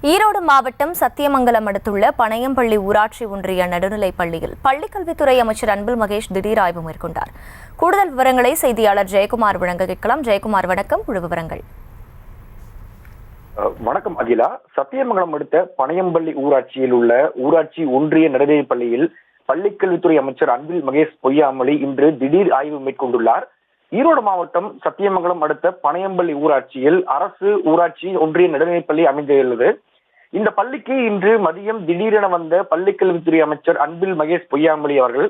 ஈரோடு மாவட்டம் சத்தியமங்கலம் அடுத்துள்ள பனையம்பள்ளி ஊராட்சி ஒன்றிய நடுநிலைப் பள்ளியில் பள்ளிக்கல்வித்துறை அமைச்சர் அன்பில் மகேஷ் திடீர் ஆய்வு மேற்கொண்டார். கூடுதல் விவரங்களை செய்தியாளர் ஜெயக்குமார் வழங்க கேட்கலாம். ஜெயக்குமார், வணக்கம். முழு விவரங்கள். வணக்கம் அகிலா. சத்தியமங்கலம் அடுத்த பனையம்பள்ளி ஊராட்சியில் உள்ள ஊராட்சி ஒன்றிய நடுநிலைப் பள்ளியில் பள்ளிக்கல்வித்துறை அமைச்சர் அன்பில் மகேஷ் பொய்யாமொழி இன்று திடீர் ஆய்வு மேற்கொண்டுள்ளார். ஈரோடு மாவட்டம் சத்தியமங்கலம் அடுத்த பனையம்பள்ளி ஊராட்சியில் அரசு ஊராட்சி ஒன்றிய நடுநிலைப் பள்ளி அமைந்துள்ளது. இந்த பள்ளிக்கு இன்று மதியம் திடீரென வந்த பள்ளிக்கல்வித்துறை அமைச்சர் அன்பில் மகேஷ் பொய்யாமொழி அவர்கள்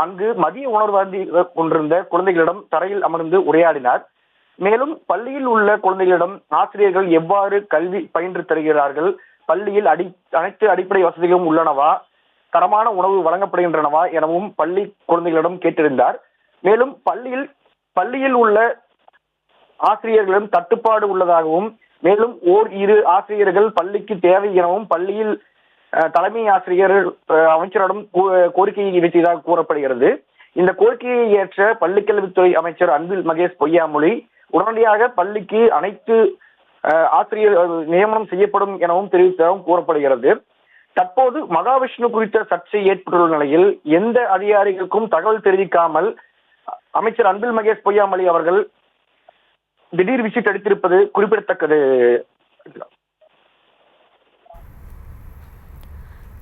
அங்கு மதிய உணர்வாந்தி கொண்டிருந்த குழந்தைகளிடம் தரையில் அமர்ந்து உரையாடினார். மேலும் பள்ளியில் உள்ள குழந்தைகளிடம் ஆசிரியர்கள் எவ்வாறு கல்வி பயின்று தருகிறார்கள், பள்ளியில் அனைத்து அடிப்படை வசதிகளும் உள்ளனவா, தரமான உணவு வழங்கப்படுகின்றனவா எனவும் பள்ளி குழந்தைகளிடம் கேட்டிருந்தார். மேலும் பள்ளியில் உள்ள ஆசிரியர்களிடம் தட்டுப்பாடு உள்ளதாகவும், மேலும் இரு ஆசிரியர்கள் பள்ளிக்கு தேவை எனவும் பள்ளியில் தலைமை ஆசிரியர் அமைச்சரிடம் கோரிக்கையை வைத்ததாக கூறப்படுகிறது. இந்த கோரிக்கையை ஏற்ற பள்ளிக்கல்வித்துறை அமைச்சர் அன்பில் மகேஷ் பொய்யாமொழி உடனடியாக பள்ளிக்கு அனைத்து ஆசிரியர் நியமனம் செய்யப்படும் எனவும் தெரிவித்ததாகவும் கூறப்படுகிறது. தற்போது மகாவிஷ்ணு குறித்த சர்ச்சை ஏற்பட்டுள்ள நிலையில் எந்த அதிகாரிகளுக்கும் தகவல் தெரிவிக்காமல் அமைச்சர் அன்பில் மகேஷ் பொய்யாமொழி அவர்கள் திடீர் விசிட் அளித்திருப்பது குறிப்பிடத்தக்கது.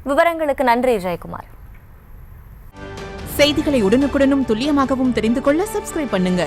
விவரங்களுக்கு நன்றி ஜெயக்குமார். செய்திகளை உடனுக்குடனும் துல்லியமாகவும் தெரிந்து கொள்ள சப்ஸ்கிரைப் பண்ணுங்க.